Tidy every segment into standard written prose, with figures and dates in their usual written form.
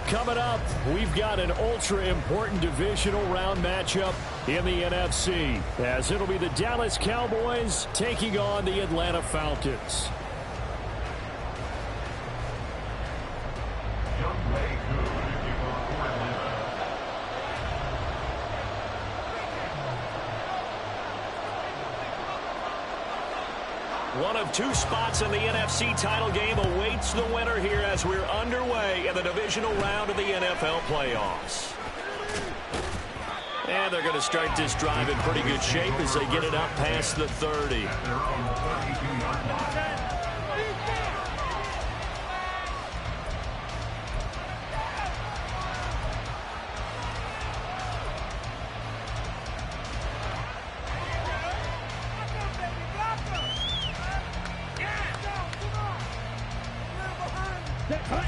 Coming up, we've got an ultra-important divisional round matchup in the NFC, as it'll be the Dallas Cowboys taking on the Atlanta Falcons. One of two spots in the NFC title game awaits the winner here as we're underway in the divisional round of the NFL playoffs. And they're going to start this drive in pretty good shape as they get it up past the 30.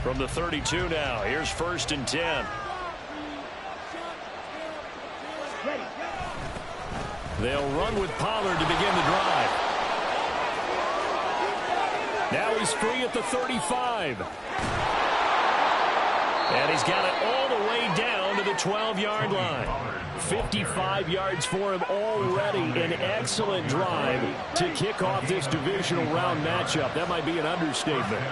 From the 32 now, here's 1st and 10. They'll run with Pollard to begin the drive. Now he's free at the 35. And he's got it all the way down to the 12-yard line. 55 yards for him already. An excellent drive to kick off this divisional round matchup. That might be an understatement.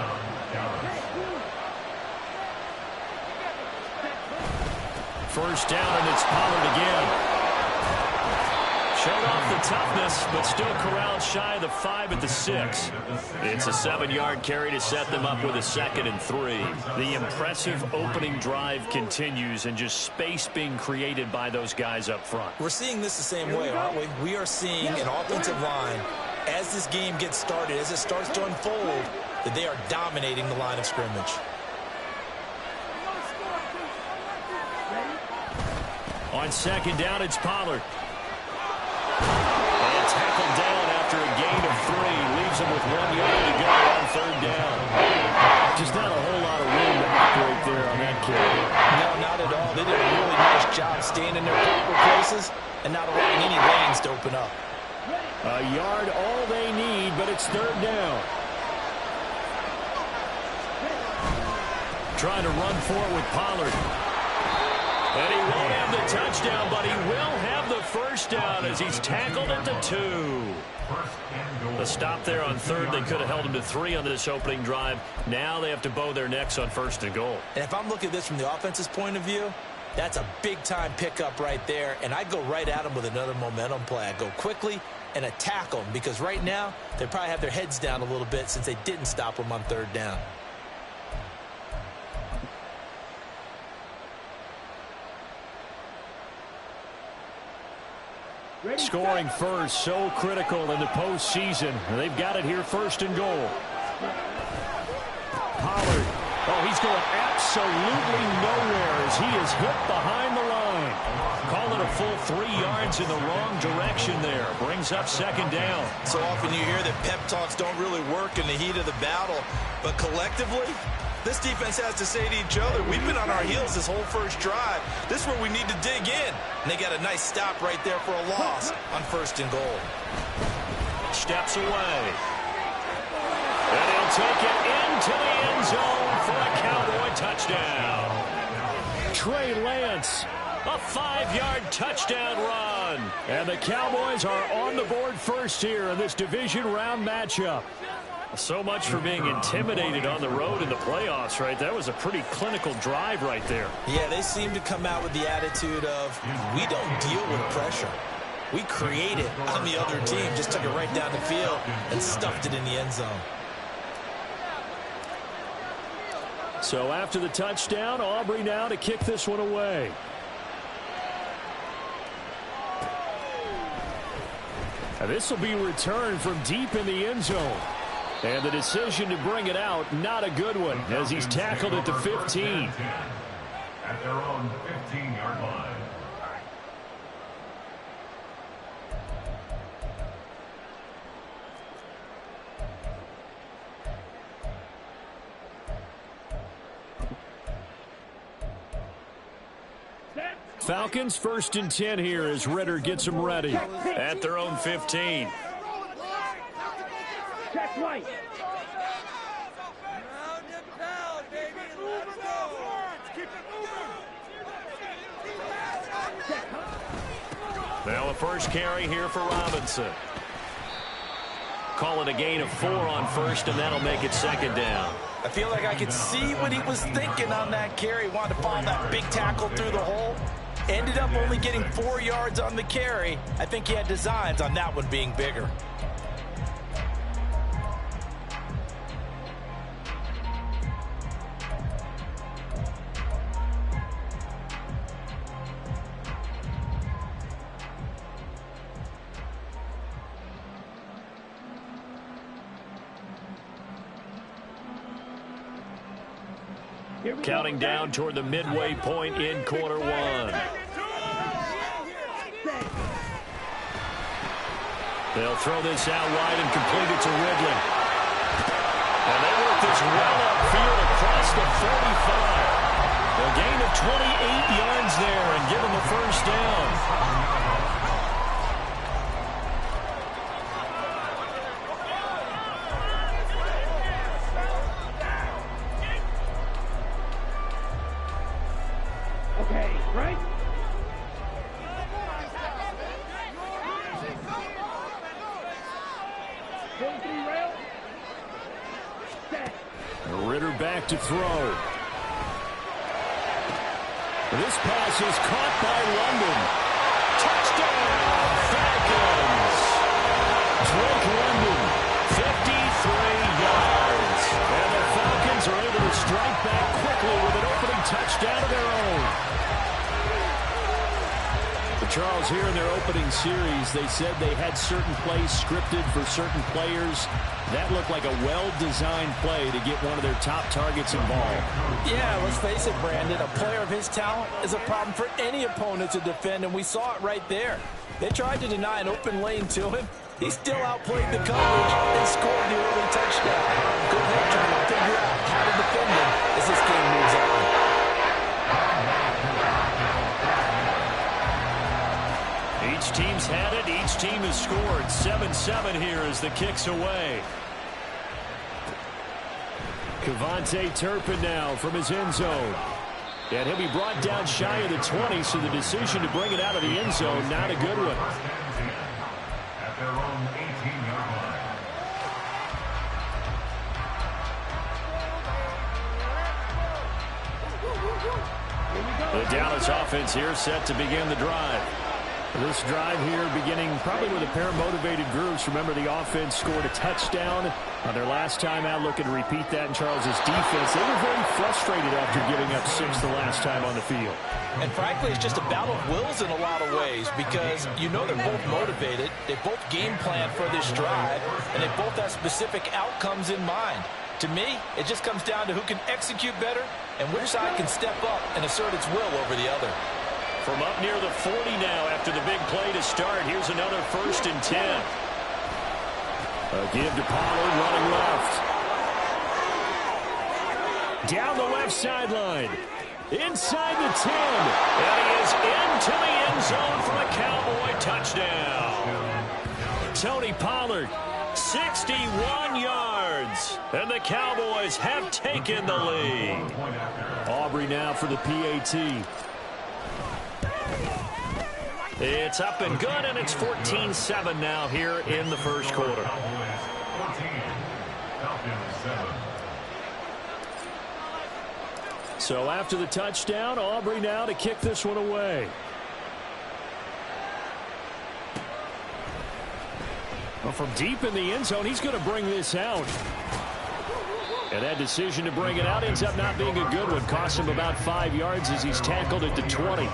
First down, and it's Pollard again. Showed off the toughness, but still corralled shy of the 5 at the 6. It's a 7-yard carry to set them up with a 2nd and 3. The impressive opening drive continues, and just space being created by those guys up front. We're seeing this the same way, aren't we? We are seeing an offensive line, as this game gets started, as it starts to unfold, that they are dominating the line of scrimmage. On 2nd down, it's Pollard. And tackled down after a gain of 3. Leaves him with 1 yard to go on 3rd down. Just not a whole lot of room to operate there on that carry. No, not at all. They did a really nice job staying in their proper places and not allowing any lanes to open up. A yard all they need, but it's 3rd down. Trying to run for it with Pollard. And he won't have the touchdown, but he will have the 1st down as he's tackled at the 2. The stop there on 3rd. They could have held him to 3 on this opening drive. Now they have to bow their necks on 1st and goal. And if I'm looking at this from the offense's point of view, that's a big-time pickup right there. And I'd go right at him with another momentum play. I'd go quickly and attack them because right now they probably have their heads down a little bit since they didn't stop him on 3rd down. Scoring first, so critical in the postseason. They've got it here, 1st and goal. Pollard. Oh, he's going absolutely nowhere as he is hit behind the line. Call it a full 3 yards in the wrong direction there. Brings up 2nd down. So often you hear that pep talks don't really work in the heat of the battle. But collectively, this defense has to say to each other, we've been on our heels this whole 1st drive. This is where we need to dig in. And they got a nice stop right there for a loss on 1st and goal. Steps away. And he'll take it into the end zone for a Cowboy touchdown. Trey Lance, a 5-yard touchdown run. And the Cowboys are on the board first here in this division round matchup. So much for being intimidated on the road in the playoffs, right? That was a pretty clinical drive right there. Yeah, they seem to come out with the attitude of, we don't deal with pressure. We create it on the other team. Just took it right down the field and stuffed it in the end zone. So after the touchdown, Aubrey now to kick this one away. And this will be returned from deep in the end zone. And the decision to bring it out, not a good one, as he's tackled at the 15. At their own 15-yard line. Falcons 1st and 10 here as Ritter gets them ready at their own 15. Check right. Keep it Now a first carry here for Robinson. Call it a gain of 4 on first, and that'll make it second down. I feel like I could see what he was thinking on that carry. Wanted to follow that big tackle through the hole. Ended up only getting 4 yards on the carry. I think he had designs on that one being bigger. Counting down toward the midway point in quarter one. They'll throw this out wide and complete it to Ridley. And they work this well upfield across the 45. A gain of 28 yards there and give them the first down. Ritter back to throw. This pass is caught by London. Touchdown, Falcons! Drake London, 53 yards. And the Falcons are able to strike back quickly with an opening touchdown of their own. Charles, here in their opening series, they said they had certain plays scripted for certain players. That looked like a well-designed play to get one of their top targets involved. Yeah, let's face it, Brandon. A player of his talent is a problem for any opponent to defend, and we saw it right there. They tried to deny an open lane to him. He still outplayed the coverage and scored the early touchdown. Good head trying to figure out how to defend him as this game moves on. Each team's had it. Each team has scored. 7-7 here as the kick's away. Kevontae Turpin now from his end zone. And he'll be brought down shy of the 20, so the decision to bring it out of the end zone, not a good one. At their own 18-yard line. The Dallas offense here set to begin the drive. This drive here beginning probably with a pair of motivated groups. Remember, the offense scored a touchdown on their last time out. Looking to repeat that in Charles's defense. They were very frustrated after giving up 6 the last time on the field. And frankly, it's just a battle of wills in a lot of ways because you know they're both motivated. They both game plan for this drive, and they both have specific outcomes in mind. To me, it just comes down to who can execute better and which side can step up and assert its will over the other. From up near the 40 now after the big play to start. Here's another 1st and 10. A give to Pollard running left. Down the left sideline. Inside the 10. And he is into the end zone for a Cowboy touchdown. Tony Pollard, 61 yards. And the Cowboys have taken the lead. Aubrey now for the PAT. It's up and good, and it's 14-7 now here in the first quarter. So after the touchdown, Aubrey now to kick this one away. Well, from deep in the end zone, he's going to bring this out. And that decision to bring it out ends up not being a good one. Cost him about 5 yards as he's tackled at the 20.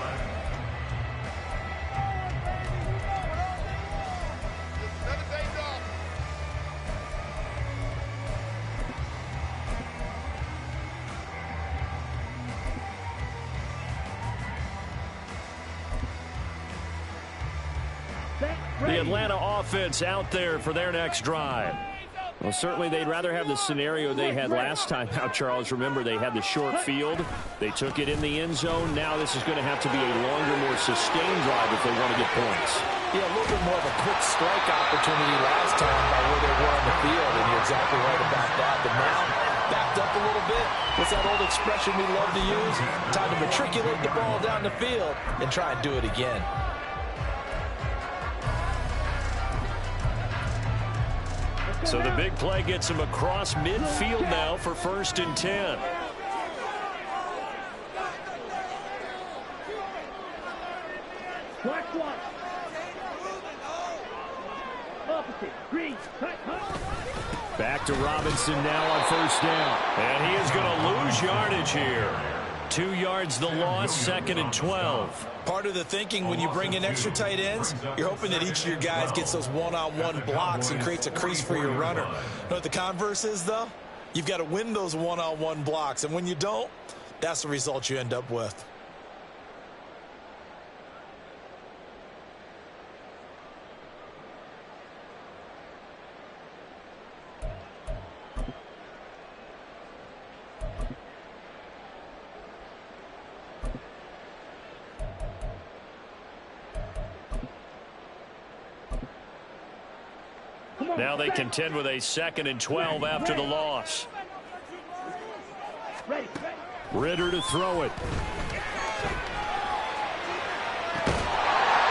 The Atlanta offense out there for their next drive. Well, certainly they'd rather have the scenario they had last time out, Charles. Remember, they had the short field. They took it in the end zone. Now this is going to have to be a longer, more sustained drive if they want to get points. Yeah, a little bit more of a quick strike opportunity last time by where they were on the field, and you're exactly right about that. But now, backed up a little bit. What's that old expression we love to use? Time to matriculate the ball down the field and try and do it again. So the big play gets him across midfield now for 1st and 10. Back to Robinson now on 1st down. And he is going to lose yardage here. 2 yards the loss, 2nd and 12. Part of the thinking when you bring in extra tight ends, you're hoping that each of your guys gets those one-on-one blocks and creates a crease for your runner. You know what the converse is, though? You've got to win those one-on-one blocks, and when you don't, that's the result you end up with. Now they contend with a 2nd and 12 after the loss. Ritter to throw it.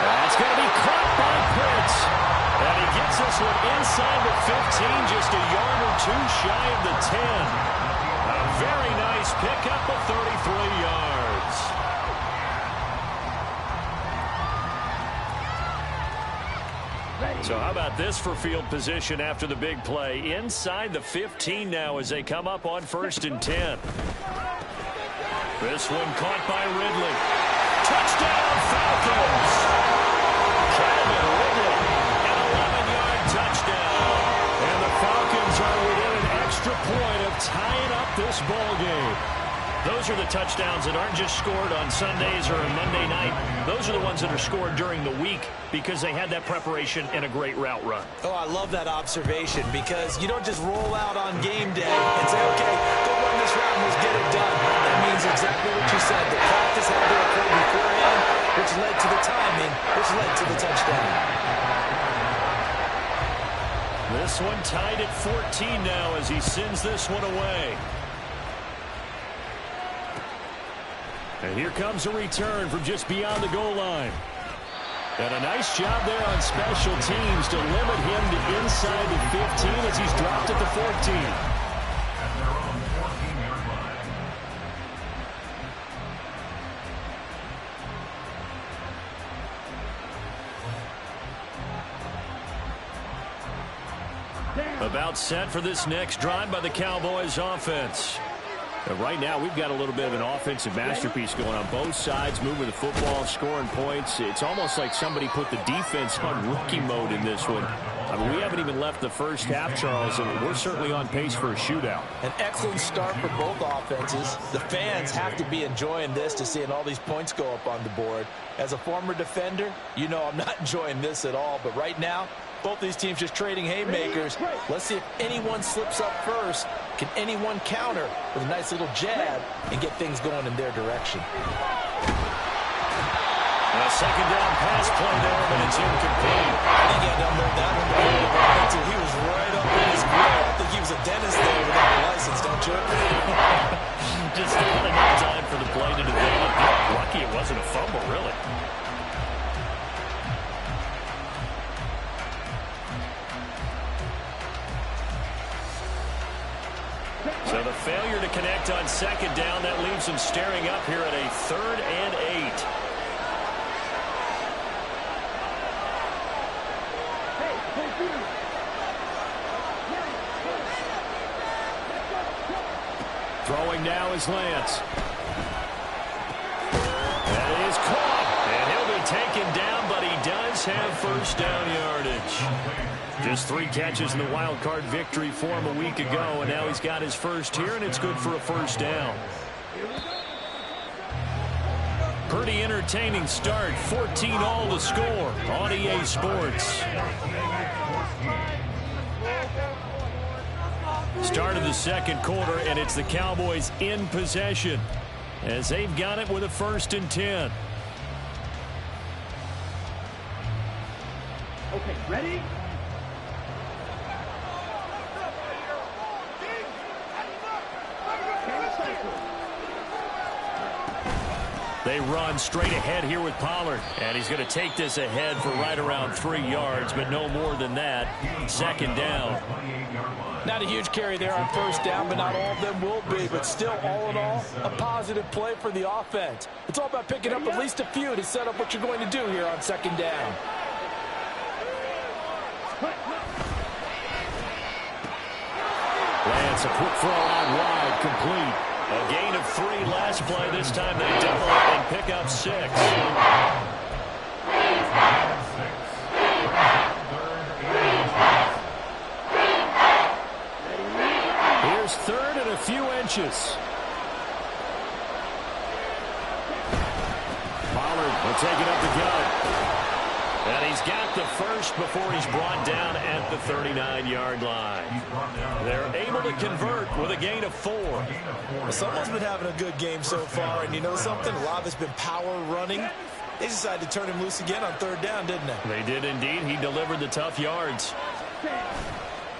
That's going to be caught by Pitts. And he gets this one inside the 15, just a yard or 2 shy of the 10. A very nice pickup of 33 yards. So how about this for field position after the big play? Inside the 15 now as they come up on 1st and 10. This one caught by Ridley. Touchdown Falcons! Calvin Ridley, an 11-yard touchdown. And the Falcons are within an extra point of tying up this ball game. Those are the touchdowns that aren't just scored on Sundays or on Monday night. Those are the ones that are scored during the week because they had that preparation and a great route run. Oh, I love that observation because you don't just roll out on game day and say, okay, go run this route and let's get it done. That means exactly what you said. The practice had to occur beforehand, which led to the timing, which led to the touchdown. This one tied at 14 now as he sends this one away. And here comes a return from just beyond the goal line. And a nice job there on special teams to limit him to inside the 15 as he's dropped at the 14. At their own 14-yard line. About set for this next drive by the Cowboys offense. And right now, we've got a little bit of an offensive masterpiece going on both sides, moving the football, scoring points. It's almost like somebody put the defense on rookie mode in this one. I mean, we haven't even left the first half, Charles, and we're certainly on pace for a shootout. An excellent start for both offenses. The fans have to be enjoying this to seeing all these points go up on the board. As a former defender, you know I'm not enjoying this at all, but right now, both these teams just trading haymakers. Let's see if anyone slips up first. Can anyone counter with a nice little jab and get things going in their direction? A second down pass play there, but it's incomplete. I think he had to unload that one until he was right up in his grill. I think he was a dentist there without a license, don't you? Just not enough time for the play to develop. Lucky it wasn't a fumble, really. So the failure to connect on second down, that leaves them staring up here at a 3rd and 8. Throwing now is Lance. That is caught, and he'll be taken down, but he does have first down yardage. Just 3 catches in the wild card victory for him a week ago, and now he's got his first here, and it's good for a first down. Pretty entertaining start. 14-all to score on EA Sports. Start of the second quarter, and it's the Cowboys in possession as they've got it with a 1st and 10. Okay, ready? They run straight ahead here with Pollard. And he's going to take this ahead for right around 3 yards, but no more than that. Second down. Not a huge carry there on first down, but not all of them will be. But still, all in all, a positive play for the offense. It's all about picking up at least a few to set up what you're going to do here on second down. Lance, a quick throw out wide, complete. A gain of 3 last play. This time they double it and pick up 6. Here's third and a few inches. Pollard will take it up the gut. And he's got the first before he's brought down at the 39-yard line. They're able to convert with a gain of 4. Well, someone's been having a good game so far, and you know something? A lot has been power running. They decided to turn him loose again on third down, didn't they? They did indeed. He delivered the tough yards.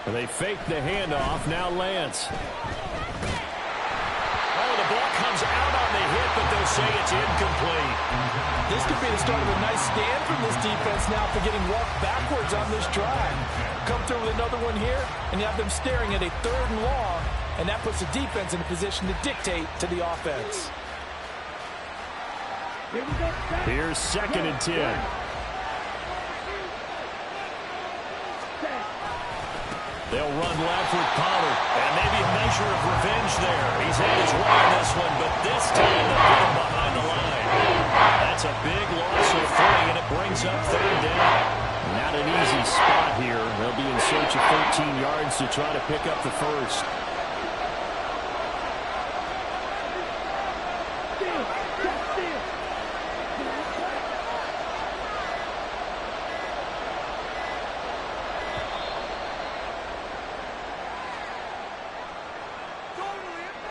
They faked the handoff. Now Lance. Oh, the ball comes out on the hit, but they'll say it's incomplete. This could be the start of a nice stand from this defense now for getting walked backwards on this drive. Come through with another one here, and you have them staring at a 3rd and long, and that puts the defense in a position to dictate to the offense. Here's 2nd and 10. They'll run left with Pollard, and maybe a measure of revenge there. He's had his way in this one, but this time they'll get him behind the line. That's a big loss of 3, and it brings up 3rd down. Not an easy spot here. They'll be in search of 13 yards to try to pick up the first.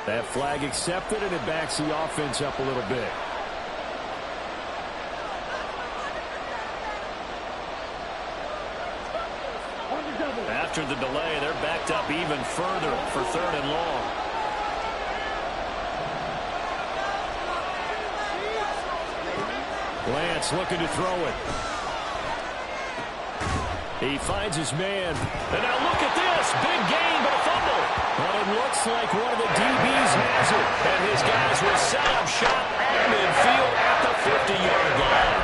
That flag accepted, and it backs the offense up a little bit. After the delay, they're backed up even further for 3rd and long. Lance looking to throw it. He finds his man. And now look at this. Big gain, but a fumble. But it looks like one of the DBs has it. And his guys will set up shop at midfield at the 50-yard line.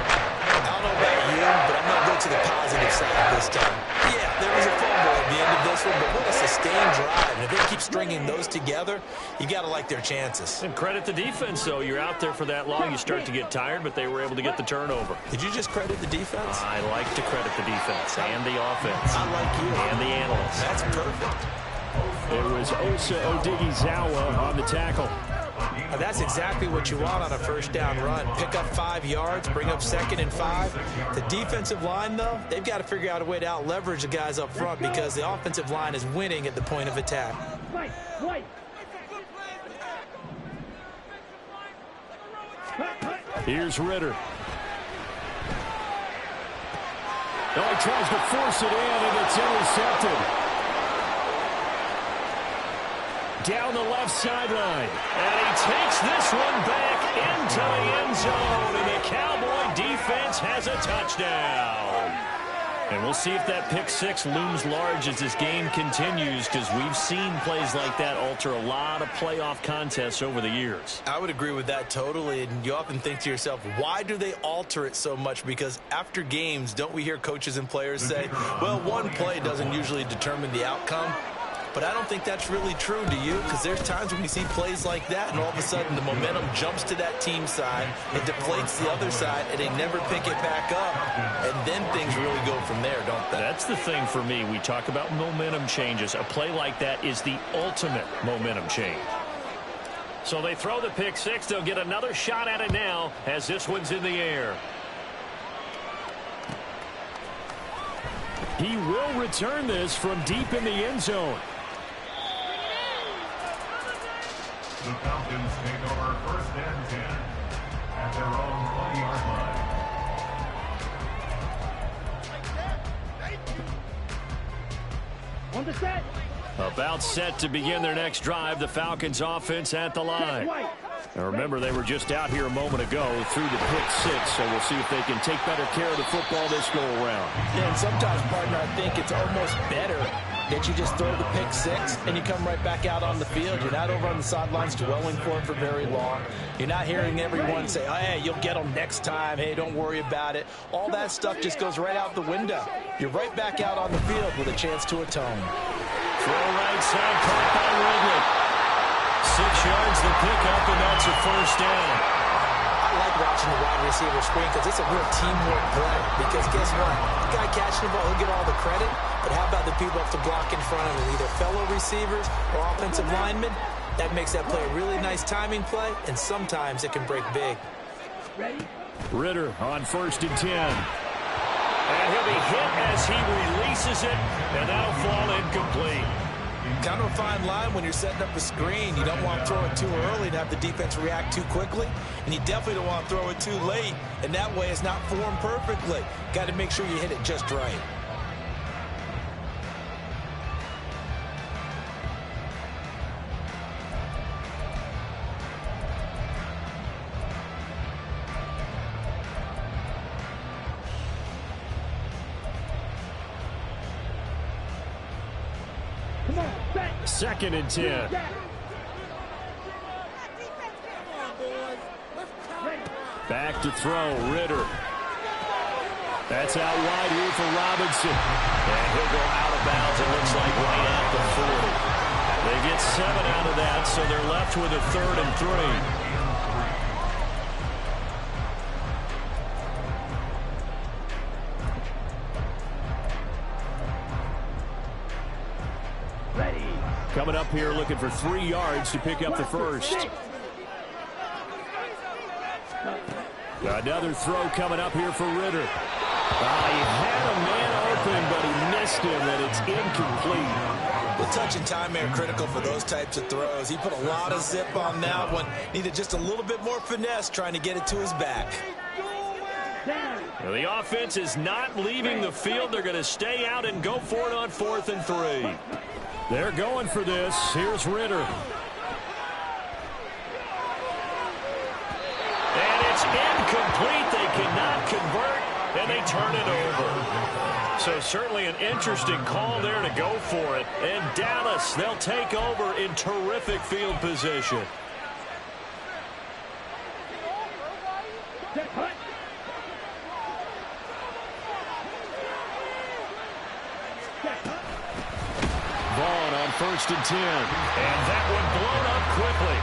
I don't know about you, but I'm going to go to the positive side this time. Yeah, there was a fumble at the end of this one, but what a sustained drive. And if they keep stringing those together, you got to like their chances. And credit the defense, though. You're out there for that long, you start to get tired, but they were able to get the turnover. Did you just credit the defense? I like to credit the defense and the offense. I like you. And the analysts. That's perfect. It was Osa Odighizuwa on the tackle. That's exactly what you want on a first down run. Pick up 5 yards, bring up 2nd and 5. The defensive line, though, they've got to figure out a way to out-leverage the guys up front because the offensive line is winning at the point of attack. Here's Ritter. Oh, he tries to force it in, and it's intercepted. Down the left sideline. And he takes this one back into the end zone. And the Cowboy defense has a touchdown. And we'll see if that pick 6 looms large as this game continues, because we've seen plays like that alter a lot of playoff contests over the years. I would agree with that totally. And you often think to yourself, why do they alter it so much? Because after games, don't we hear coaches and players say, well, one play doesn't usually determine the outcome? But I don't think that's really true, do you? Because there's times when we see plays like that, and all of a sudden the momentum jumps to that team side, it deflates the other side, and they never pick it back up. And then things really go from there, don't they? That's the thing for me. We talk about momentum changes. A play like that is the ultimate momentum change. So they throw the pick 6. They'll get another shot at it now as this one's in the air. He will return this from deep in the end zone. The Falcons take over 1st and 10 at their own 20-yard line. On the set. About set to begin their next drive. The Falcons offense at the line. Now remember, they were just out here a moment ago through the pick six, so we'll see if they can take better care of the football this go around. Yeah, and sometimes, partner, I think it's almost better that you just throw the pick six and you come right back out on the field. You're not over on the sidelines dwelling for it for very long. You're not hearing everyone say, oh, hey, you'll get them next time. Hey, don't worry about it. All that stuff just goes right out the window. You're right back out on the field with a chance to atone. Throw right side, caught by Ridley. 6 yards to pick up, and that's a first down. I like watching the wide receiver screen because it's a real teamwork play. Because guess what? The guy catching the ball, he'll get all the credit. But how about the people up to block in front of him, either fellow receivers or offensive linemen? That makes that play a really nice timing play, and sometimes it can break big. Ridder on 1st and 10. And he'll be hit as he releases it, and that'll fall incomplete. Kind of a fine line when you're setting up a screen. You don't want to throw it too early to have the defense react too quickly, and you definitely don't want to throw it too late, and that way it's not formed perfectly. Got to make sure you hit it just right. Second and 10. Back to throw, Ridder. That's out wide here for Robinson. And he'll go out of bounds, it looks like, right at the 40. They get 7 out of that, so they're left with a 3rd and 3. Coming up here looking for 3 yards to pick up the first. Another throw coming up here for Ridder. He had a man open, but he missed him, and it's incomplete. The touch and time are critical for those types of throws. He put a lot of zip on that one. Needed just a little bit more finesse trying to get it to his back. Well, the offense is not leaving the field. They're going to stay out and go for it on 4th and 3. They're going for this. Here's Ridder. And it's incomplete. They cannot convert, and they turn it over. So certainly an interesting call there to go for it. And Dallas, they'll take over in terrific field position. Vaughn on 1st and 10. And that one blown up quickly,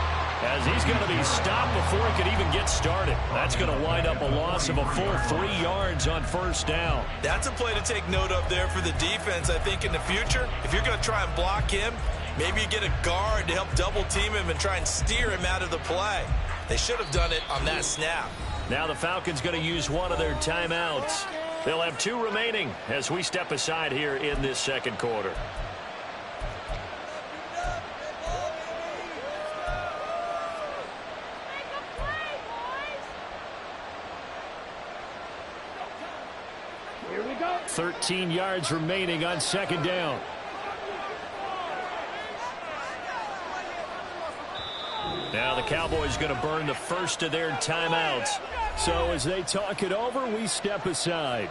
as he's going to be stopped before he could even get started. That's going to wind up a loss of a full 3 yards on 1st down. That's a play to take note of there for the defense, I think, in the future. If you're going to try and block him, maybe you get a guard to help double team him and try and steer him out of the play. They should have done it on that snap. Now the Falcons going to use one of their timeouts. They'll have 2 remaining as we step aside here in this second quarter. Here we go. 13 yards remaining on 2nd down. Now the Cowboys going to burn the first of their timeouts. So as they talk it over, we step aside.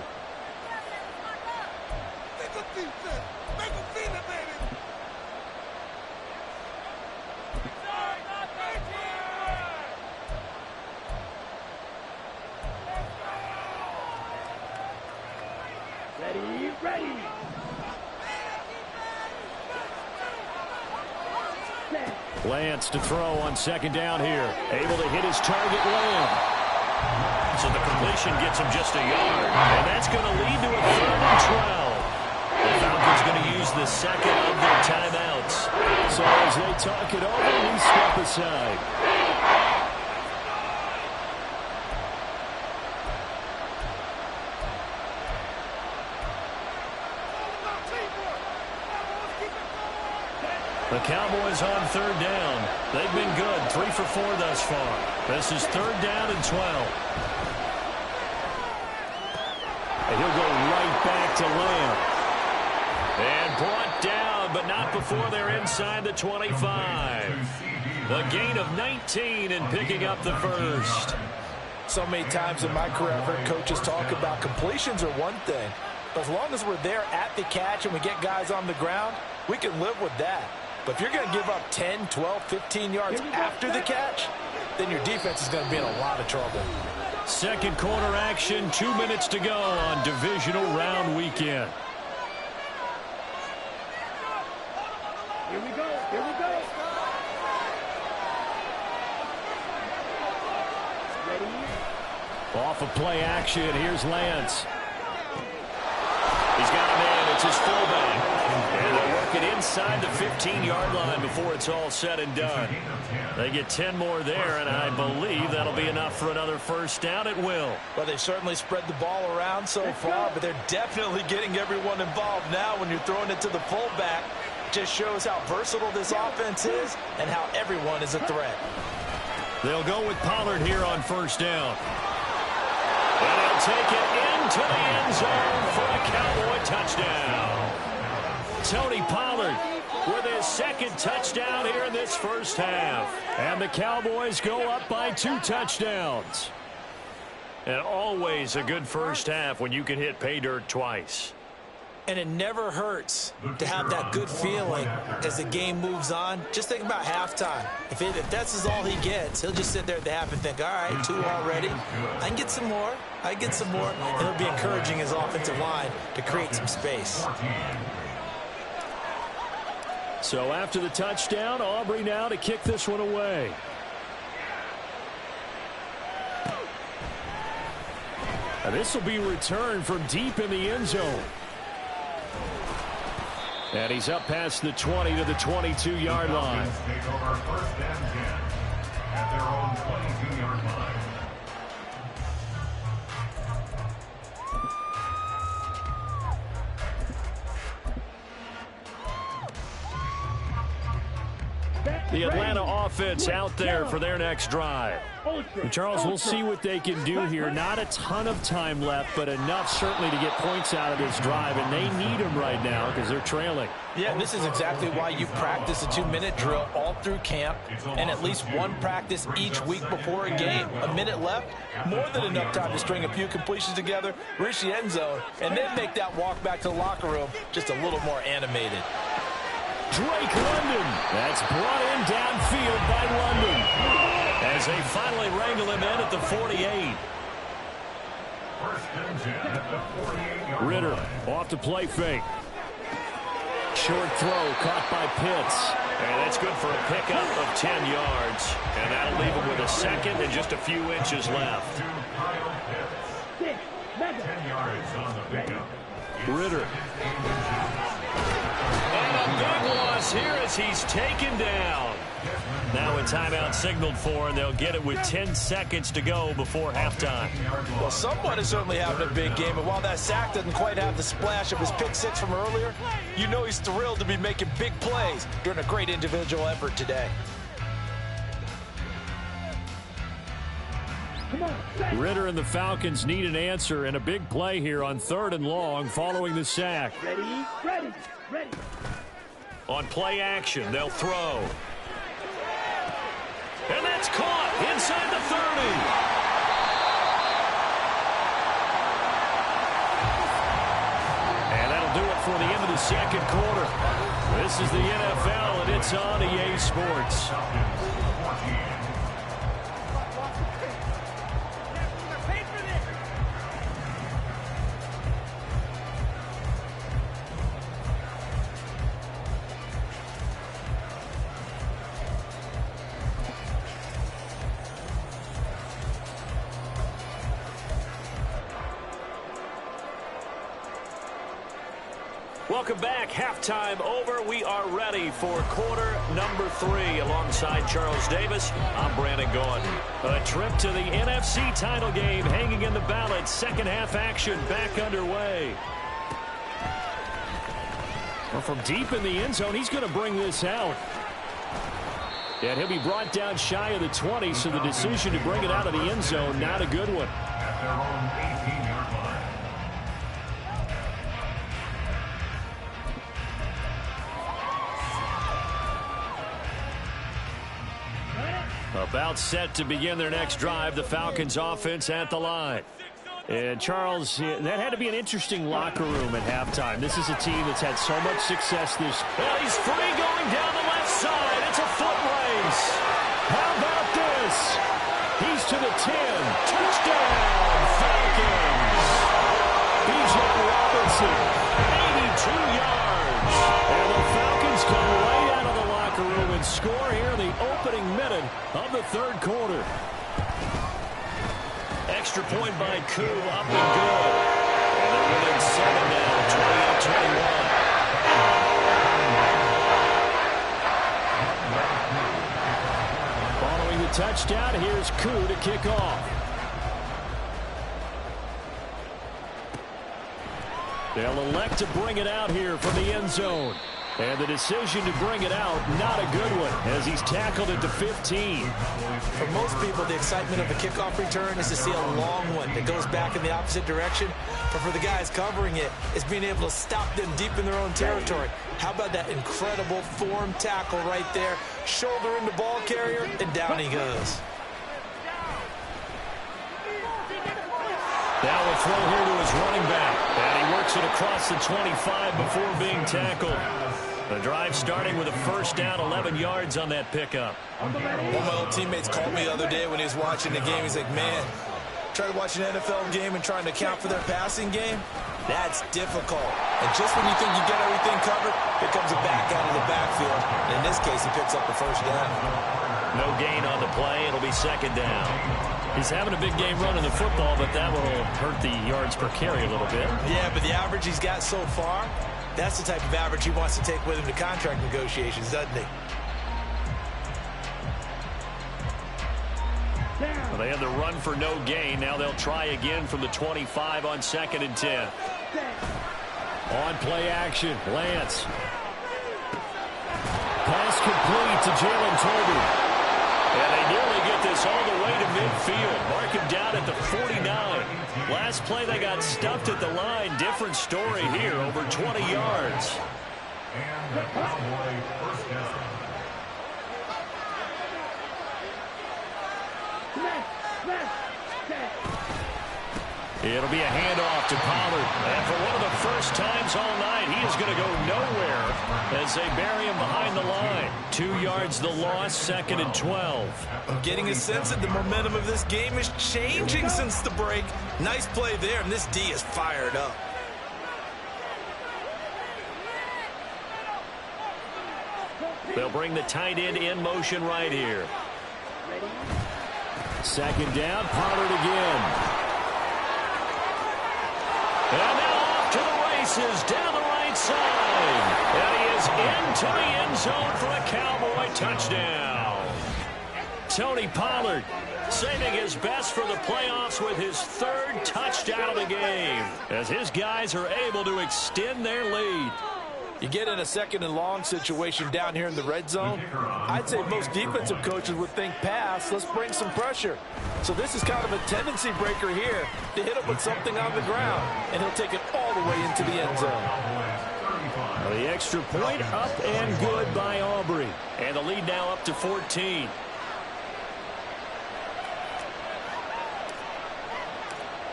Ready. Lance to throw on 2nd down here. Able to hit his target, Lamb. So the completion gets him just a yard. And that's going to lead to a 3rd and 12. The Falcons going to use the second of their timeouts. So as they talk it over, we step aside. The Cowboys on 3rd down. They've been good, 3 for 4 thus far. This is 3rd down and 12. And he'll go right back to Lamb. And brought down, but not before they're inside the 25. A gain of 19 and picking up the first. So many times in my career, I've heard coaches talk about completions are one thing. But as long as we're there at the catch and we get guys on the ground, we can live with that. But if you're going to give up 10, 12, 15 yards after the catch, then your defense is going to be in a lot of trouble. Second quarter action, 2 minutes to go on divisional round weekend. Here we go. Here we go. Ready? Off of play action, here's Lance. He's got a man, it's his fullback. And they'll work it inside the 15-yard line before it's all said and done. They get 10 more there, and I believe that'll be enough for another first down at will. Well, they certainly spread the ball around so far, but they're definitely getting everyone involved now when you're throwing it to the fullback. Just shows how versatile this offense is and how everyone is a threat. They'll go with Pollard here on first down. And they'll take it into the end zone for a Cowboy touchdown. Tony Pollard with his second touchdown here in this first half. And the Cowboys go up by 2 touchdowns. And always a good first half when you can hit pay dirt twice. And it never hurts to have that good feeling as the game moves on. Just think about halftime. If that's all he gets, he'll just sit there at the half and think, all right, 2 already. I can get some more. I get some more. And he'll be encouraging his offensive line to create some space. So after the touchdown, Aubrey now to kick this one away. And this will be returned from deep in the end zone. And he's up past the 20 to the 22-yard line. Take over first and 10 at their own 22-yard line. The Atlanta offense out there for their next drive. And Charles, we'll see what they can do here. Not a ton of time left, but enough certainly to get points out of this drive, and they need them right now because they're trailing. Yeah, this is exactly why you practice a 2-minute drill all through camp and at least one practice each week before a game. A minute left, more than enough time to string a few completions together, reach the end zone, and then make that walk back to the locker room just a little more animated. Drake London. That's brought in downfield by London as they finally wrangle him in at the 48. First and 10 at the 48-yard Ritter line. off to play fake. Short throw caught by Pitts. And that's good for a pickup of 10 yards. And that'll leave him with a second and just a few inches left. To Kyle Pitts. 10 yards on the pickup. Ritter. And a big loss here as he's taken down. Now a timeout signaled for, and they'll get it with 10 seconds to go before halftime. Well, someone is certainly having a big game, and while that sack doesn't quite have the splash of his pick six from earlier, you know he's thrilled to be making big plays during a great individual effort today. Ritter and the Falcons need an answer and a big play here on 3rd and long following the sack. Ready, ready, ready. On play action, they'll throw. And that's caught inside the 30. And that'll do it for the end of the second quarter. This is the NFL, and it's on EA Sports. Welcome back. Halftime over. We are ready for quarter number 3. Alongside Charles Davis, I'm Brandon Gaudin. A trip to the NFC title game hanging in the balance. Second half action back underway. Well, from deep in the end zone, he's going to bring this out. And he'll be brought down shy of the 20, so the decision to bring it out of the end zone, not a good one. At their own 18-yard line. About set to begin their next drive, the Falcons offense at the line. And Charles, that had to be an interesting locker room at halftime. This is a team that's had so much success this. Well, he's free going down the left side. It's a foot race. How about this? He's to the 10. Touchdown, Falcons. Bijan Robinson, 82 yards. And the Falcons come right out of the locker room and score here in the opening minute of the third quarter. Extra point by Koo, up and good. And they're winning 7 now, 28-21. Following the touchdown, here's Koo to kick off. They'll elect to bring it out here from the end zone. And the decision to bring it out, not a good one, as he's tackled it to 15. For most people, the excitement of a kickoff return is to see a long one that goes back in the opposite direction. But for the guys covering it, it's being able to stop them deep in their own territory. How about that incredible form tackle right there? Shoulder into ball carrier, and down he goes. Now a throw here to his running back. And he works it across the 25 before being tackled. The drive starting with a first down, 11 yards on that pickup. One of my old teammates called me the other day when he was watching the game. He's like, man, try to watch an NFL game and trying to account for their passing game? That's difficult. And just when you think you get everything covered, here comes a back out of the backfield. And in this case, he picks up the first down. No gain on the play. It'll be second down. He's having a big game running the football, but that will hurt the yards per carry a little bit. Yeah, but the average he's got so far, that's the type of average he wants to take with him to contract negotiations, doesn't he? Well, they had the run for no gain. Now they'll try again from the 25 on 2nd and 10. On play action, Lance. Pass complete to Jalen Tolbert. And they nearly get this all the way to midfield. Mark him down at the 49. Last play they got stuffed at the line. Different story here, over 20 yards. And the Cowboy first down. It'll be a handoff to Pollard. And for one of the first times all night, he is going to go nowhere as they bury him behind the line. 2 yards the loss, 2nd and 12. I'm getting a sense that the momentum of this game is changing since the break. Nice play there, and this D is fired up. They'll bring the tight end in motion right here. Second down, Pollard again. And now off to the races, down the right side. And he is into the end zone for a Cowboy touchdown. Tony Pollard saving his best for the playoffs with his 3rd touchdown of the game, as his guys are able to extend their lead. You get in a 2nd and long situation down here in the red zone, I'd say most defensive coaches would think pass, let's bring some pressure. So this is kind of a tendency breaker here to hit him with something on the ground, and he'll take it all the way into the end zone. The extra point up and good by Aubrey. And the lead now up to 14.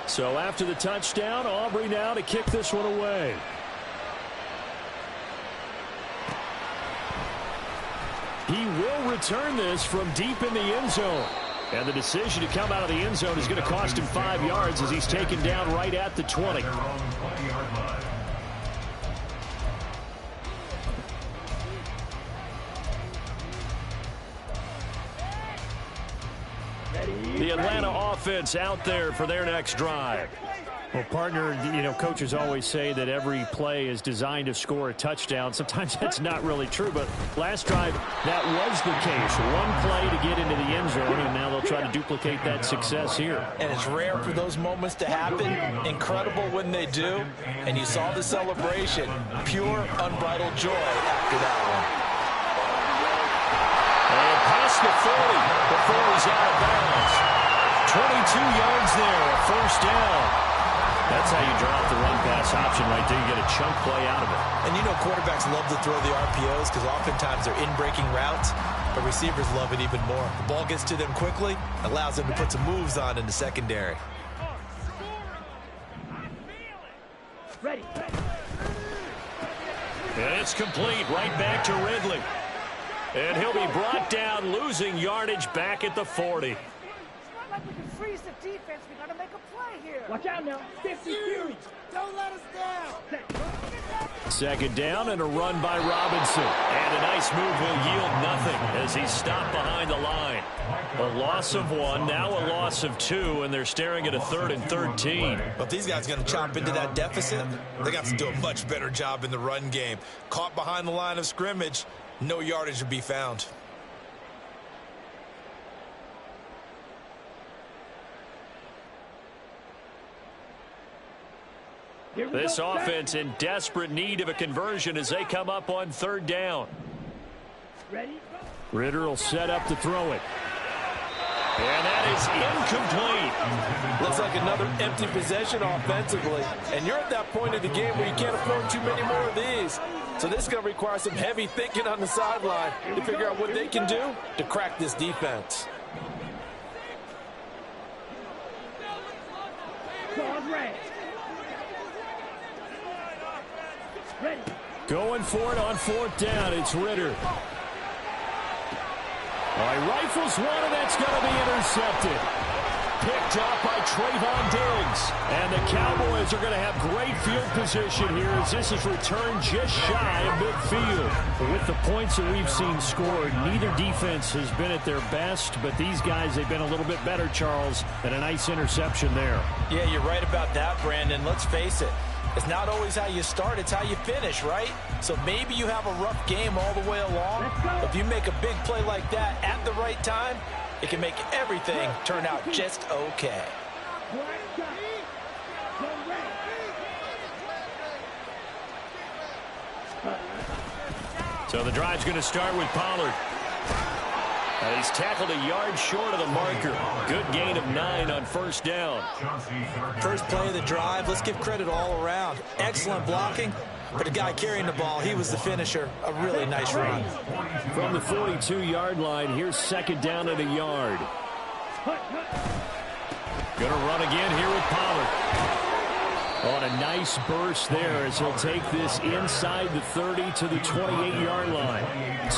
So after the touchdown, Aubrey now to kick this one away. He will return this from deep in the end zone. And the decision to come out of the end zone is going to cost him 5 yards as he's taken down right at the 20. The Atlanta offense out there for their next drive. Well, partner, you know, coaches always say that every play is designed to score a touchdown. Sometimes that's not really true, but last drive, that was the case. One play to get into the end zone, and now they'll try to duplicate that success here. And it's rare for those moments to happen. Incredible when they do. And you saw the celebration. Pure, unbridled joy after that one. And past the 40 before he's out of bounds. 22 yards there, a first down. That's how you draw up the run-pass option right there. You get a chunk play out of it. And you know quarterbacks love to throw the RPOs because oftentimes they're in-breaking routes, but receivers love it even more. The ball gets to them quickly, allows them to put some moves on in the secondary. Ready. And it's complete right back to Ridley. And he'll be brought down, losing yardage back at the 40. Like we can freeze the defense. We gotta make a play here. Watch out now. 50 fury. Don't let us down. Second down and a run by Robinson. And a nice move will yield nothing as he's stopped behind the line. A loss of 1, now a loss of 2, and they're staring at a 3rd and 13. But these guys are going to chop into that deficit. They got to do a much better job in the run game. Caught behind the line of scrimmage, no yardage to be found. This offense in desperate need of a conversion as they come up on 3rd down. Ready? Ritter will set up to throw it. And that is incomplete. Looks like another empty possession offensively. And you're at that point of the game where you can't afford too many more of these. So this is going to require some heavy thinking on the sideline to figure out what they can do to crack this defense. Ready. Going for it on 4th down. It's Ritter. He rifles one, and that's going to be intercepted. Picked up by Trayvon Diggs. And the Cowboys are going to have great field position here as this is returned just shy of midfield. With the points that we've seen scored, neither defense has been at their best, but these guys, they've been a little bit better, Charles, and a nice interception there. Yeah, you're right about that, Brandon. Let's face it. It's not always how you start, it's how you finish, right? So maybe you have a rough game all the way along. If you make a big play like that at the right time, it can make everything turn out just okay. So the drive's going to start with Pollard. He's tackled a yard short of the marker. Good gain of 9 on 1st down. First play of the drive, let's give credit all around. Excellent blocking, but the guy carrying the ball, he was the finisher. A really nice run. From the 42-yard line, here's 2nd down and a yard. Going to run again here with Pollard. On a nice burst there as he'll take this inside the 30 to the 28-yard line.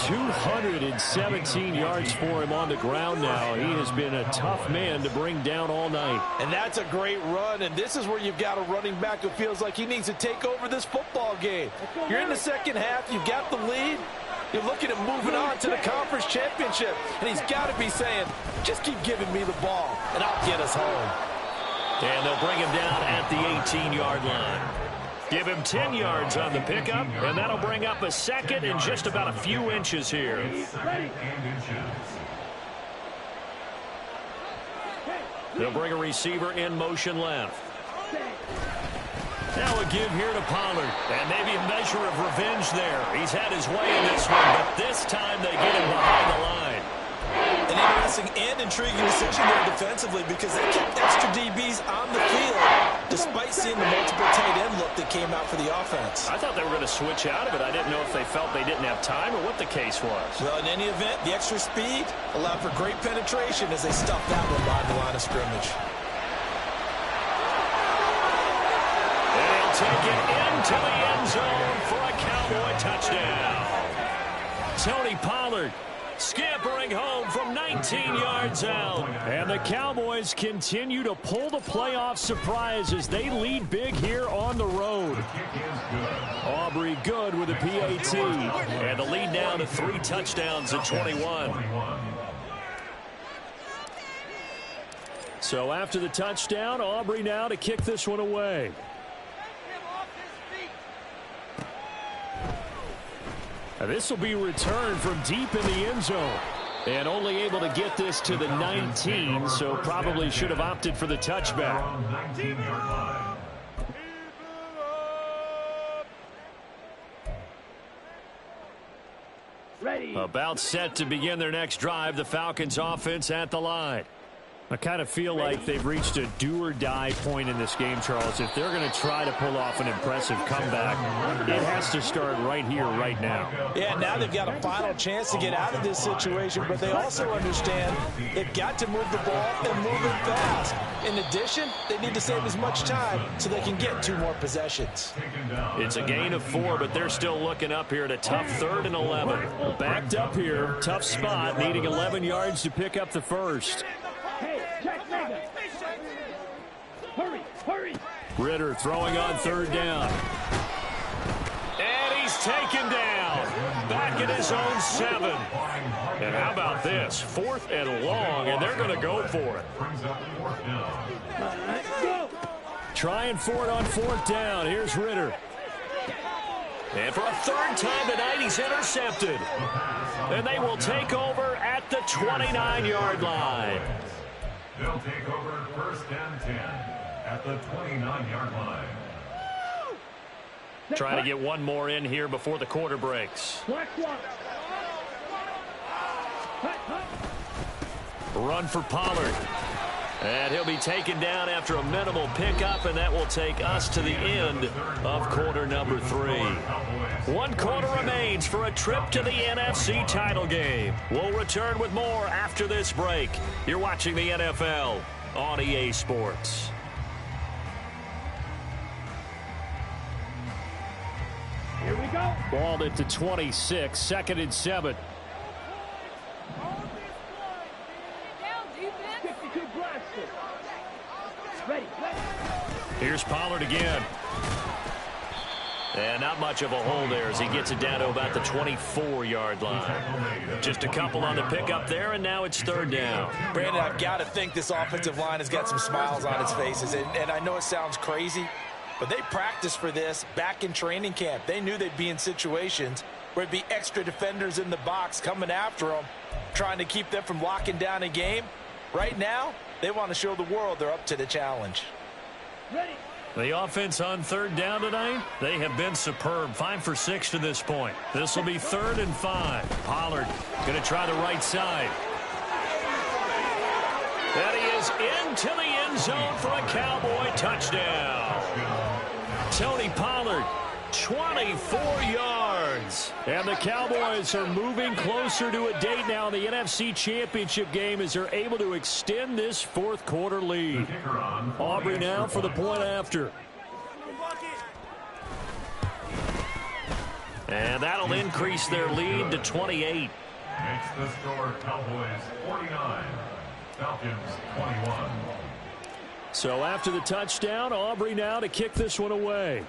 217 yards for him on the ground now. He has been a tough man to bring down all night. And that's a great run, and this is where you've got a running back who feels like he needs to take over this football game. You're in the second half, you've got the lead. You're looking at moving on to the conference championship, and he's got to be saying, just keep giving me the ball, and I'll get us home. And they'll bring him down at the 18-yard line. Give him 10 yards on the pickup, and that'll bring up a 2nd and just about a few inches here. They'll bring a receiver in motion left. Now a give here to Pollard, and maybe a measure of revenge there. He's had his way in this one, but this time they get him behind the line. An interesting and intriguing decision there defensively because they kept extra DBs on the field despite seeing the multiple tight end look that came out for the offense. I thought they were going to switch out of it. I didn't know if they felt they didn't have time or what the case was. Well, in any event, the extra speed allowed for great penetration as they stuffed that one behind the line of scrimmage. And he'll take it into the end zone for a Cowboy touchdown. Tony Pollard scampering home from 19 yards out. And the Cowboys continue to pull the playoff surprise as they lead big here on the road. Aubrey Good with a PAT. And the lead now to 3 touchdowns at 21. So after the touchdown, Aubrey now to kick this one away. This will be returned from deep in the end zone. And only able to get this to the 19, so probably should have opted for the touchback. Ready. About set to begin their next drive, the Falcons offense at the line. I kind of feel like they've reached a do-or-die point in this game, Charles. If they're going to try to pull off an impressive comeback, it has to start right here, right now. Yeah, now they've got a final chance to get out of this situation, but they also understand they've got to move the ball and move it fast. In addition, they need to save as much time so they can get 2 more possessions. It's a gain of 4, but they're still looking up here at a tough 3rd and 11. Backed up here, tough spot, needing 11 yards to pick up the first. Hey, check Mega. Hurry, hurry. Ritter throwing on 3rd down. And he's taken down. Back at his own 7. And how about this? 4th and long, and they're going to go for it. Go. Trying for it on 4th down. Here's Ritter. And for a 3rd time tonight, he's intercepted. And they will take over at the 29-yard line. They'll take over 1st and 10 at the 29-yard line. Trying to get one more in here before the quarter breaks. Black one. Run for Pollard. And he'll be taken down after a minimal pickup, and that will take us to the end of quarter number 3. 1 quarter remains for a trip to the NFC title game. We'll return with more after this break. You're watching the NFL on EA Sports. Here we go. Ball at the 26, 2nd and 7. 52 blaster. Ready. Here's Pollard again. And not much of a hole there as he gets it down to about the 24-yard line. Just a couple on the pickup there, and now it's 3rd down. Brandon, I've got to think this offensive line has got some smiles on its faces. And I know it sounds crazy, but they practiced for this back in training camp. They knew they'd be in situations where it'd be extra defenders in the box coming after them, trying to keep them from locking down a game. Right now, they want to show the world they're up to the challenge. Ready. The offense on 3rd down tonight, they have been superb. 5 for 6 to this point. This will be 3rd and 5. Pollard going to try the right side. And he is into the end zone for a Cowboy touchdown. Tony Pollard, 24 yards. And the Cowboys are moving closer to a date now in the NFC Championship game as they're able to extend this 4th quarter lead. Aubrey now for the point after. And that'll increase their lead to 28. Makes the score Cowboys 49, Falcons 21. So after the touchdown, Aubrey now to kick this one away.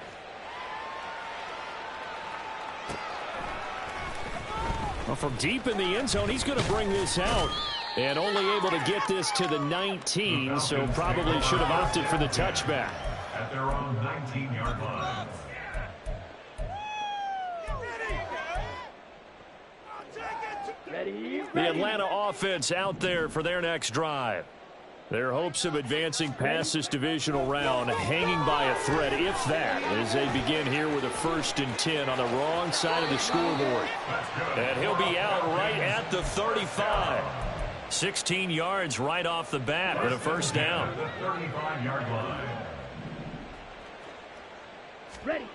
Well, from deep in the end zone, he's going to bring this out. And only able to get this to the 19, so probably should have opted for the touchback. At their own 19-yard line. Ready. The Atlanta offense out there for their next drive. Their hopes of advancing past this divisional round hanging by a thread, if that, as they begin here with a 1st and 10 on the wrong side of the scoreboard. And he'll be out right at the 35. 16 yards right off the bat and a 1st down. The 35-yard line. Ready.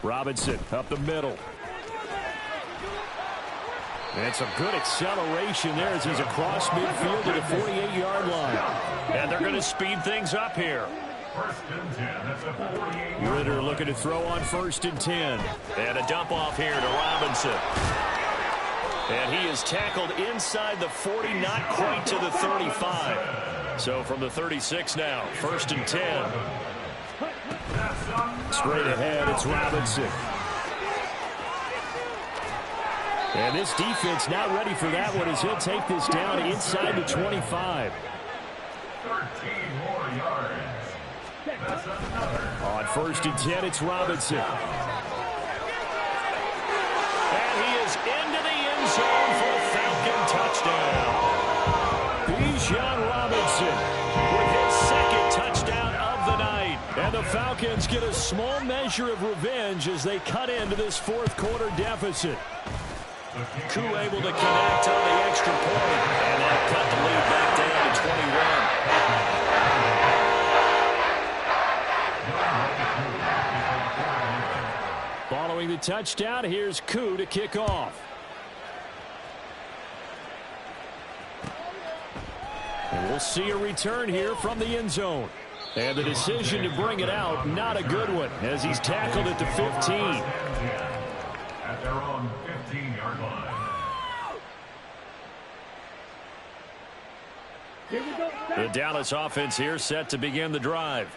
Robinson up the middle. And it's a good acceleration there as he's across midfield to the 48-yard line. And they're going to speed things up here. 1st and 10 at the 48-yard Ritter line. looking to throw on 1st and 10. And a dump off here to Robinson. And he is tackled inside the 40, not quite to the 35. So from the 36 now, 1st and 10. Straight ahead, it's Robinson. And this defense not ready for that one as he'll take this down inside the 25. 13 more yards. That's another. On 1st and 10, it's Robinson. And he is into the end zone for a Falcon touchdown. Bijan Robinson with his 2nd touchdown of the night. And the Falcons get a small measure of revenge as they cut into this 4th quarter deficit. Koo able to connect on the extra point. And that cut the lead back down to 21. touchdown. Here's Koo to kick off. And we'll see a return here from the end zone. And the decision to bring it out, not a good one, as he's tackled at the 15. At their own 15-yard line. Here we go. The Dallas offense here set to begin the drive.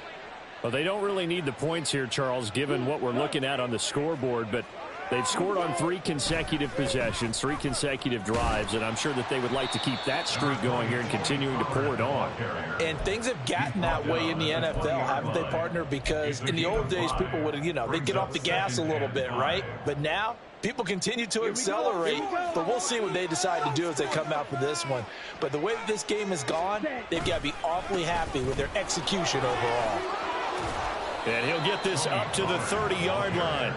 Well, they don't really need the points here, Charles, given what we're looking at on the scoreboard, but they've scored on 3 consecutive possessions, 3 consecutive drives, and I'm sure that they would like to keep that streak going here and continuing to pour it on. And things have gotten that way in the NFL, haven't they, partner? Because in the old days, people would, they'd get off the gas a little bit, right? But now, people continue to accelerate, but we'll see what they decide to do as they come out for this one. But the way that this game has gone, they've got to be awfully happy with their execution overall. And he'll get this up to the 30-yard line.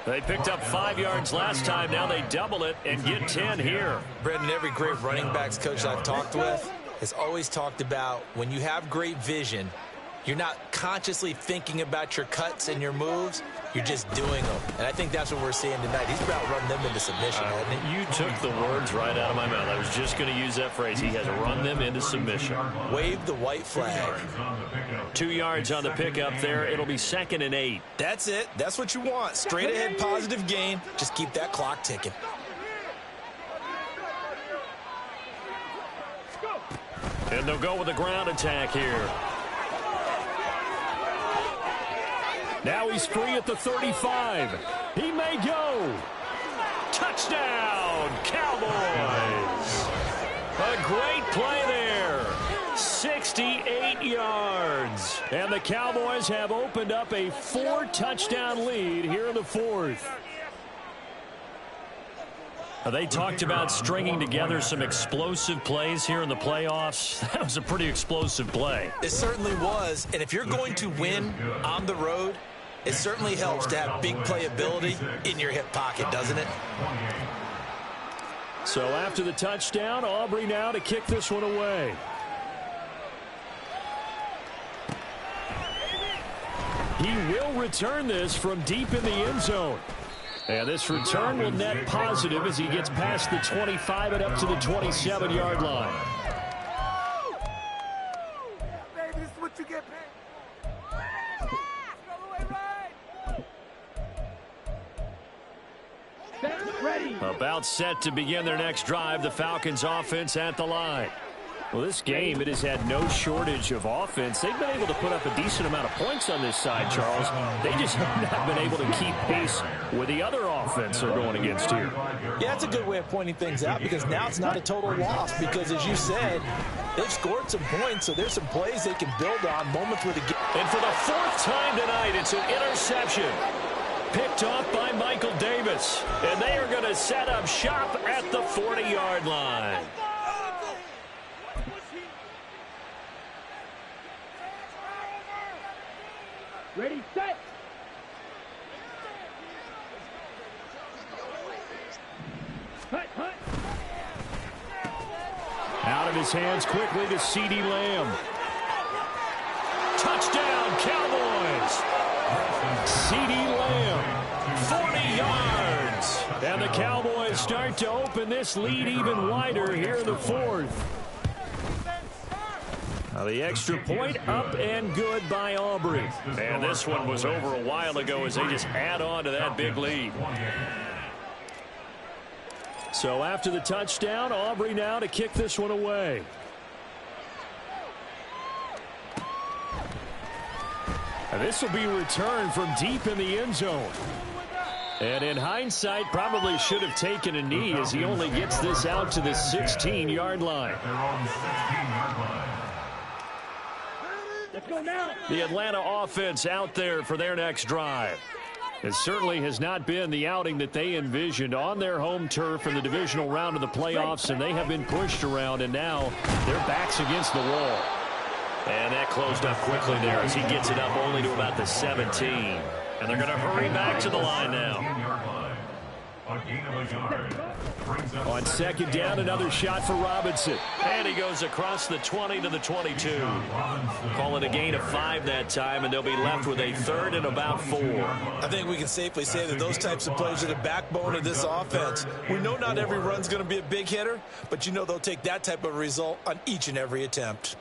They picked up 5 yards last time. Now they double it and get 10 here. Brendan, every great running backs coach I've talked with has always talked about when you have great vision, you're not consciously thinking about your cuts and your moves. You're just doing them. And I think that's what we're seeing tonight. He's about running them into submission, hasn't he? You took the words right out of my mouth. I was just going to use that phrase. He has run them into submission. Wave the white flag. 2 yards on the pickup there. It'll be 2nd and 8. That's it. That's what you want. Straight ahead positive gain. Just keep that clock ticking. And they'll go with a ground attack here. Now he's free at the 35. He may go. Touchdown, Cowboys. A great play there. 68 yards. And the Cowboys have opened up a 4-touchdown lead here in the 4th. They talked about stringing together some explosive plays here in the playoffs. That was a pretty explosive play. It certainly was. And if you're going to win on the road, it certainly helps to have big playability in your hip pocket, doesn't it? So after the touchdown, Aubrey now to kick this one away. He will return this from deep in the end zone. And this return will net positive as he gets past the 25 and up to the 27-yard line. Baby, this is what you get paid. Ready. About set to begin their next drive, the Falcons offense at the line. Well, this game, it has had no shortage of offense. They've been able to put up a decent amount of points on this side, Charles. They just have not been able to keep pace with the other offense they're going against here. Yeah, that's a good way of pointing things out because now it's not a total loss because, as you said, they've scored some points, so there's some plays they can build on, moments where the game. And for the 4th time tonight, it's an interception. Picked off by Michael Davis. And they are going to set up shop at the 40-yard line. Ready, set. Hut, hut. Out of his hands quickly to CeeDee Lamb. Touchdown, Cowboys. CeeDee Lamb, 40 yards. And the Cowboys start to open this lead even wider here in the 4th. Now the extra point up and good by Aubrey. And this one was over a while ago as they just add on to that big lead. So after the touchdown, Aubrey now to kick this one away. And this will be returned from deep in the end zone. And in hindsight, probably should have taken a knee as he only gets this out to the 16-yard line. Let's go now. The Atlanta offense out there for their next drive. It certainly has not been the outing that they envisioned on their home turf in the divisional round of the playoffs, and they have been pushed around, and now their backs against the wall. And that closed up quickly there as he gets it up only to about the 17. And they're going to hurry back to the line now. A gain of a yard. Brings up On second down, another shot for Robinson. And he goes across the 20 to the 22. Call it a gain of 5 that time, and they'll be left with a third and about 4. I think we can safely say that those types of plays are the backbone of this offense. We know not every run's going to be a big hitter, but you know they'll take that type of result on each and every attempt.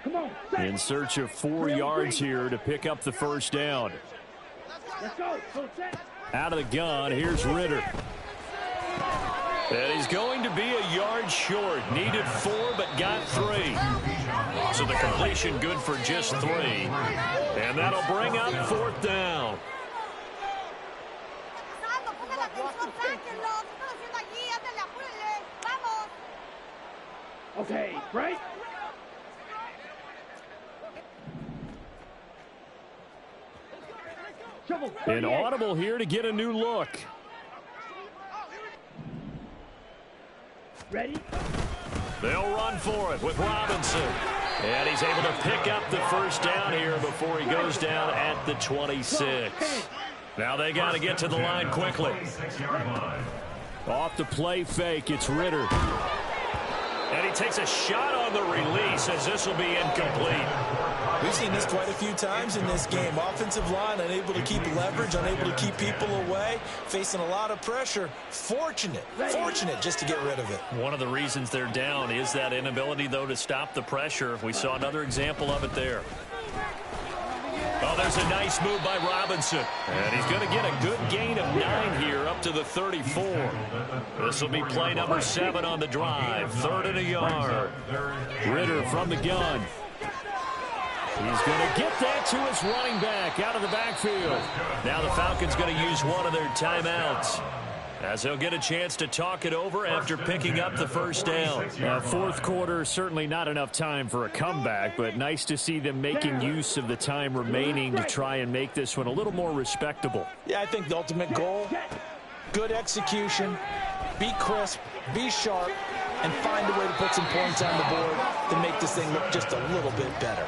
Come on. In search of 4 yards here to pick up the first down. Let's go. Go set. Out of the gun, here's Ritter. And he's going to be a yard short. Needed 4, but got 3. So the completion good for just 3. And that'll bring up 4th down. Okay, right? An audible here to get a new look. Ready? They'll run for it with Robinson. And he's able to pick up the first down here before he goes down at the 26. Now they got to get to the line quickly. Off the play fake, it's Ritter. And he takes a shot on the release as this will be incomplete. We've seen this quite a few times in this game. Offensive line unable to keep leverage, unable to keep people away, facing a lot of pressure. Fortunate just to get rid of it. One of the reasons they're down is that inability, though, to stop the pressure. We saw another example of it there. Oh, there's a nice move by Robinson. And he's going to get a good gain of 9 here up to the 34. This will be play number 7 on the drive. 3rd and a yard. Ritter from the gun. He's going to get that to his running back out of the backfield. Now the Falcons going to use one of their timeouts, as they'll get a chance to talk it over after picking up the first down. Fourth quarter, certainly not enough time for a comeback, but nice to see them making use of the time remaining to try and make this one a little more respectable. Yeah, I think the ultimate goal, good execution, be crisp, be sharp, and find a way to put some points on the board to make this thing look just a little bit better.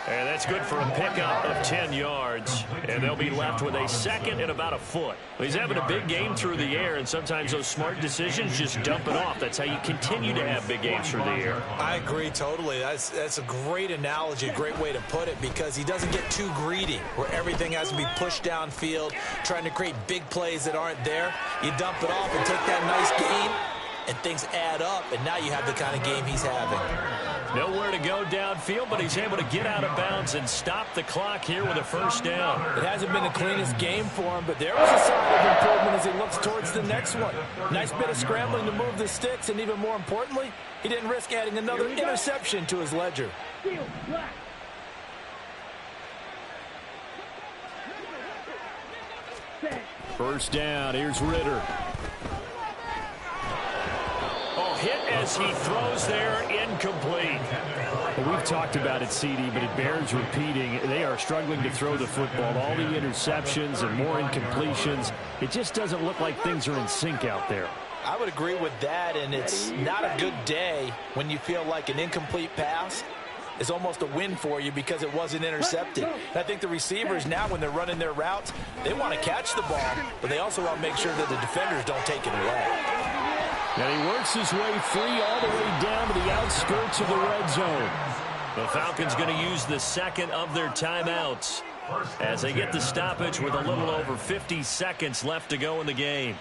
And that's good for a pickup of 10 yards. And they'll be left with a second and about a foot. He's having a big game through the air, and sometimes those smart decisions just dump it off. That's how you continue to have big games through the air. I agree totally. That's a great analogy, a great way to put it, because he doesn't get too greedy where everything has to be pushed downfield, trying to create big plays that aren't there. You dump it off and take that nice gain, and things add up, and now you have the kind of game he's having. Nowhere to go downfield, but he's able to get out of bounds and stop the clock here with a first down. It hasn't been the cleanest game for him, but there was a sign of improvement as he looks towards the next one. Nice bit of scrambling to move the sticks, and even more importantly, he didn't risk adding another interception to his ledger. First down, here's Ritter. Hit as he throws there, incomplete. Well, we've talked about it, CD, but it bears repeating. They are struggling to throw the football. All the interceptions and more incompletions. It just doesn't look like things are in sync out there. I would agree with that, and it's not a good day when you feel like an incomplete pass is almost a win for you because it wasn't intercepted. And I think the receivers now, when they're running their routes, they want to catch the ball, but they also want to make sure that the defenders don't take it away. And he works his way free all the way down to the outskirts of the red zone. The Falcons going to use the second of their timeouts as they get the stoppage with a little over 50 seconds left to go in the game.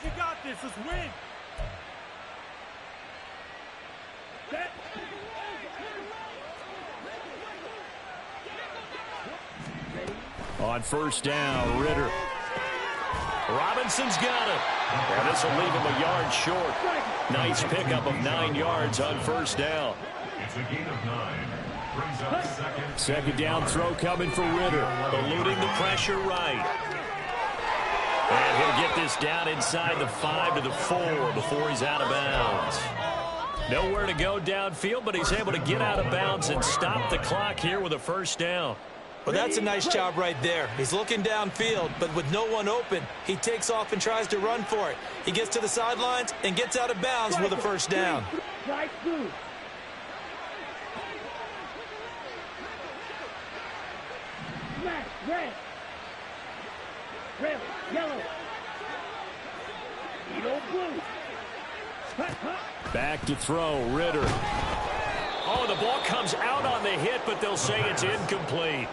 You got this. Let's win. On first down, Ritter. Robinson's got it. And this will leave him a yard short. Nice pickup of 9 yards on first down. It's a gain of 9. Brings up Second down throw coming for Ritter. Eluding the pressure right. And he'll get this down inside the 5 to the 4 before he's out of bounds. Nowhere to go downfield, but he's able to get out of bounds and stop the clock here with a first down. Well, that's a nice job right there. He's looking downfield, but with no one open, he takes off and tries to run for it. He gets to the sidelines and gets out of bounds with a first down. Slide through. Smash, red. Red, yellow. Yellow, blue. Hut, hut. Back to throw, Ritter. Oh, the ball comes out on the hit, but they'll say it's incomplete.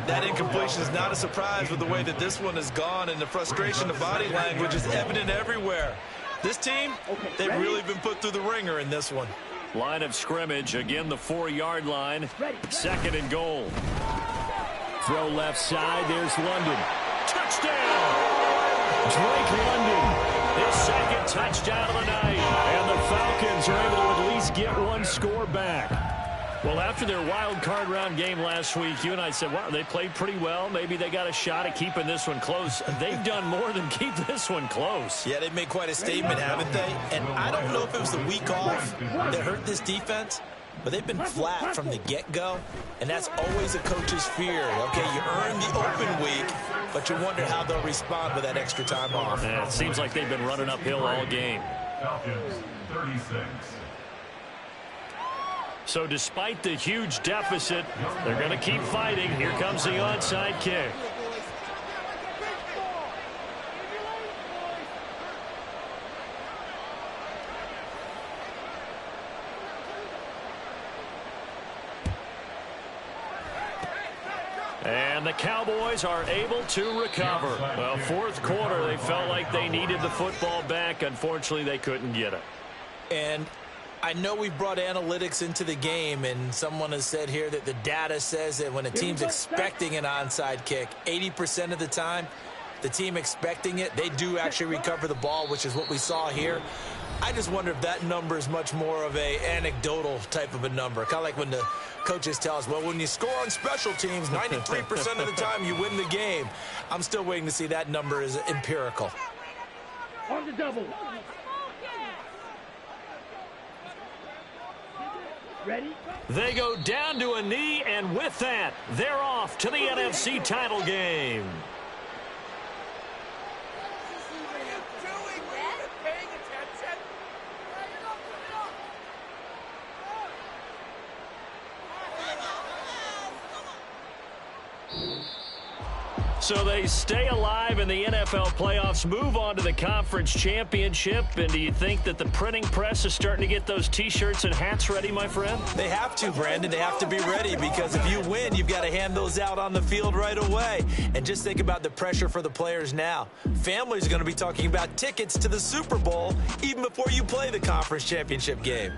That incompletion is not a surprise with the way that this one has gone, and the frustration of body language is evident everywhere. This team, they've really been put through the ringer in this one. Line of scrimmage, again the 4-yard line. 2nd and goal. Throw left side, there's London. Touchdown! Drake London. His 2nd touchdown of the night. And the Falcons are able to at least get one score back. Well, after their wild card round game last week, you and I said, wow, they played pretty well. Maybe they got a shot at keeping this one close. They've done more than keep this one close. Yeah, they've made quite a statement, haven't they? And I don't know if it was the week off that hurt this defense, but they've been flat from the get-go, and that's always a coach's fear. Okay, you earn the open week, but you wonder how they'll respond with that extra time off. Yeah, it seems like they've been running uphill all game. Falcons, 36. So despite the huge deficit, they're going to keep fighting. Here comes the onside kick. And the Cowboys are able to recover. Well, 4th quarter, they felt like they needed the football back. Unfortunately, they couldn't get it. And I know we brought analytics into the game, and someone has said here that the data says that when a team's expecting an onside kick, 80% of the time, the team expecting it, they do actually recover the ball, which is what we saw here. I just wonder if that number is much more of a anecdotal type of a number. Kind of like when the coaches tell us, well, when you score on special teams, 93% of the time you win the game. I'm still waiting to see that number is empirical. On the double. Ready? They go down to a knee, and with that, they're off to the NFC title game. So they stay alive in the NFL playoffs, move on to the conference championship. And do you think that the printing press is starting to get those T-shirts and hats ready, my friend? They have to, Brandon. They have to be ready, because if you win, you've got to hand those out on the field right away. And just think about the pressure for the players now. Families are going to be talking about tickets to the Super Bowl even before you play the conference championship game.